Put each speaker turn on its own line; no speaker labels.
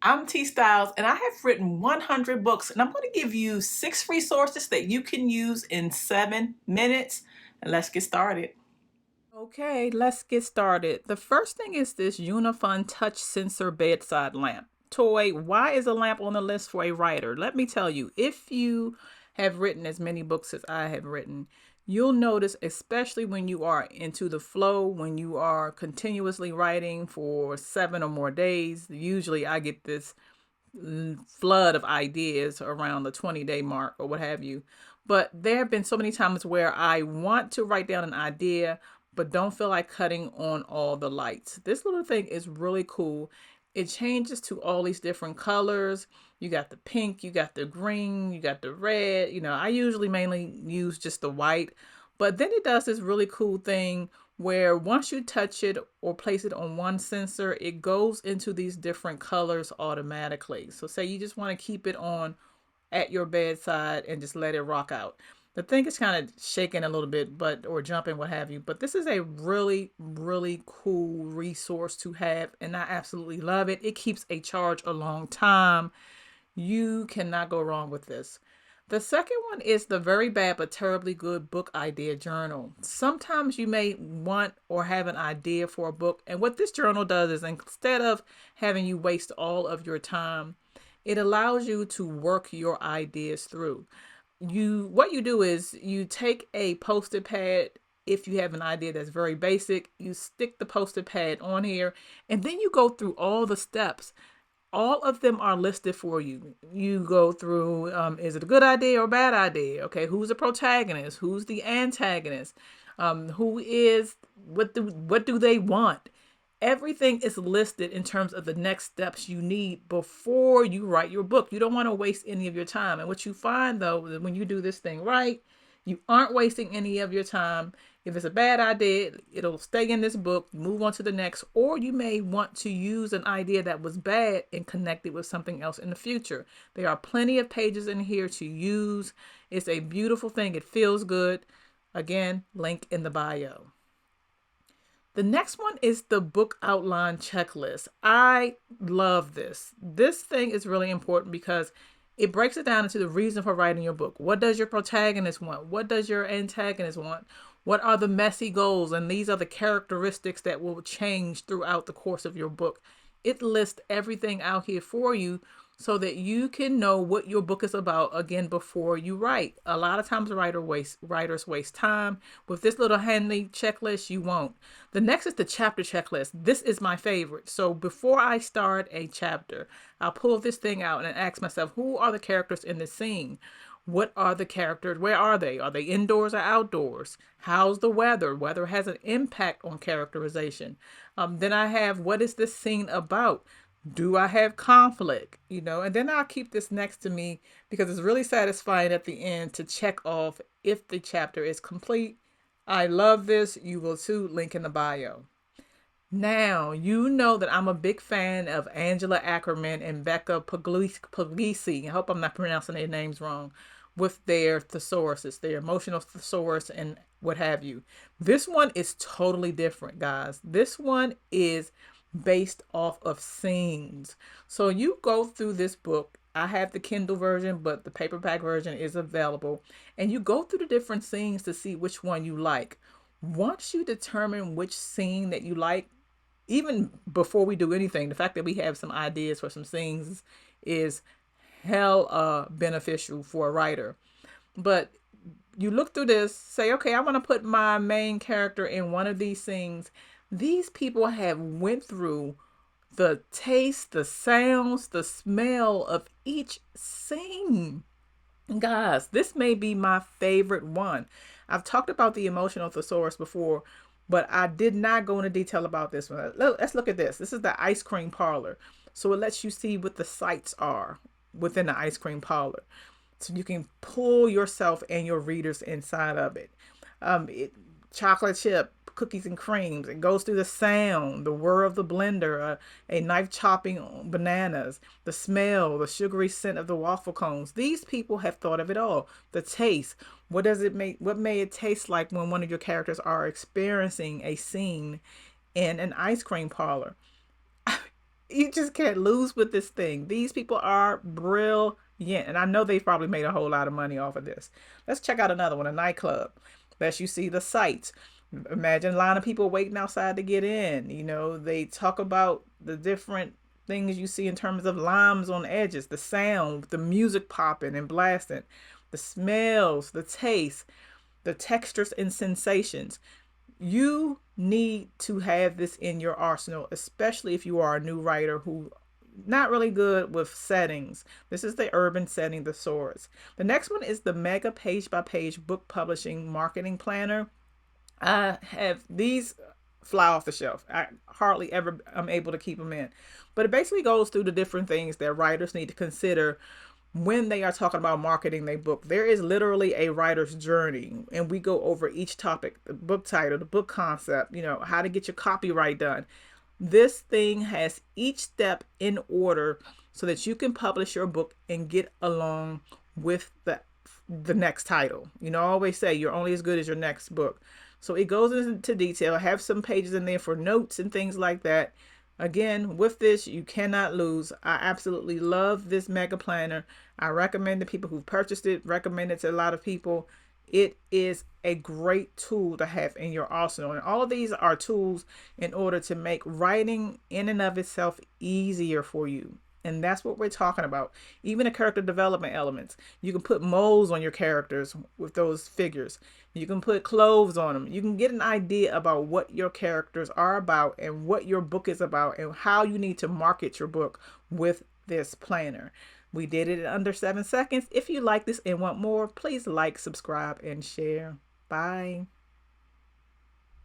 I'm T Styles, and I have written 100 books, and I'm going to give you 6 resources that you can use in 7 minutes. And let's get started. Okay, let's get started. The first thing is this Unifun touch sensor bedside lamp. Toy, why is a lamp on the list for a writer? Let me tell you, if you have written as many books as I have written, you'll notice, especially when you are into the flow, when you are continuously writing for 7 or more days. Usually I get this flood of ideas around the 20-day mark or what have you. But there have been so many times where I want to write down an idea, but don't feel like cutting on all the lights. This little thing is really cool. It changes to all these different colors. You got the pink, you got the green, you got the red. I usually mainly use just the white, but then it does this really cool thing where once you touch it or place it on one sensor, it goes into these different colors automatically. So say you just want to keep it on at your bedside and just let it rock out. The thing is kind of shaking a little bit, or jumping, what have you. But this is a really, really cool resource to have, and I absolutely love it. It keeps a charge a long time. You cannot go wrong with this. The second one is the Very Bad But Terribly Good Book Idea Journal. Sometimes you may want or have an idea for a book, and what this journal does is instead of having you waste all of your time, it allows you to work your ideas through. What you do is you take a post-it pad. If you have an idea that's very basic, you stick the post-it pad on here, and then you go through all the steps. All of them are listed for you. You go through, is it a good idea or a bad idea? Okay, who's the protagonist? Who's the antagonist? What do they want? Everything is listed in terms of the next steps you need before you write your book. You don't want to waste any of your time. And what you find, though, is when you do this thing right, you aren't wasting any of your time. If it's a bad idea, it'll stay in this book, move on to the next, or you may want to use an idea that was bad and connect it with something else in the future. There are plenty of pages in here to use. It's a beautiful thing. It feels good. Again, link in the bio. The next one is the book outline checklist. I love this. This thing is really important because it breaks it down into the reason for writing your book. What does your protagonist want? What does your antagonist want? What are the messy goals? And these are the characteristics that will change throughout the course of your book. It lists everything out here for you so that you can know what your book is about again before you write. A lot of times writers waste time. With this little handy checklist, you won't. The next is the chapter checklist. This is my favorite. So before I start a chapter, I'll pull this thing out and ask myself, who are the characters in this scene? What are the characters? Where are they? Are they indoors or outdoors? How's the weather? Weather has an impact on characterization. Then I have, what is this scene about? Do I have conflict? And then I'll keep this next to me because it's really satisfying at the end to check off if the chapter is complete. I love this. You will too. Link in the bio. Now, you know that I'm a big fan of Angela Ackerman and Becca Puglisi. I hope I'm not pronouncing their names wrong. With their thesauruses, their emotional thesaurus and what have you. This one is totally different, guys. This one is based off of scenes. So you go through this book. I have the Kindle version, but the paperback version is available. And you go through the different scenes to see which one you like. Once you determine which scene that you like, even before we do anything, the fact that we have some ideas for some scenes is hell beneficial for a writer. But you look through this, say, okay, I want to put my main character in one of these scenes. These people have went through the taste, the sounds, the smell of each scene. Guys, this may be my favorite one. I've talked about the emotional thesaurus before, but I did not go into detail about this one. Let's look at this. This is the ice cream parlor. So it lets you see what the sights are within the ice cream parlor. So you can pull yourself and your readers inside of it. Chocolate chip, cookies and creams. It goes through the sound, the whir of the blender, a knife chopping bananas, the smell, the sugary scent of the waffle cones. These people have thought of it all. The taste. What may it taste like when one of your characters are experiencing a scene in an ice cream parlor? You just can't lose with this thing. These people are brilliant. And I know they've probably made a whole lot of money off of this. Let's check out another one, a nightclub. Best you see the sights. Imagine a line of people waiting outside to get in. They talk about the different things you see in terms of limes on edges, the sound, the music popping and blasting, the smells, the taste, the textures and sensations. You need to have this in your arsenal, especially if you are a new writer who not really good with settings. This is the urban setting thesaurus. The next one is the mega page by page book publishing marketing planner. I have these fly off the shelf. I hardly ever am able to keep them in. But it basically goes through the different things that writers need to consider when they are talking about marketing their book. There is literally a writer's journey, and we go over each topic, the book title, the book concept, how to get your copyright done. This thing has each step in order so that you can publish your book and get along with the next title. I always say you're only as good as your next book. So it goes into detail. I have some pages in there for notes and things like that. Again, with this, you cannot lose. I absolutely love this mega planner. I recommend to people who've purchased it, recommend it to a lot of people. It is a great tool to have in your arsenal. And all of these are tools in order to make writing in and of itself easier for you. And that's what we're talking about. Even the character development elements. You can put molds on your characters with those figures. You can put clothes on them. You can get an idea about what your characters are about and what your book is about and how you need to market your book with this planner. We did it in under 7 seconds. If you like this and want more, please like, subscribe, and share. Bye.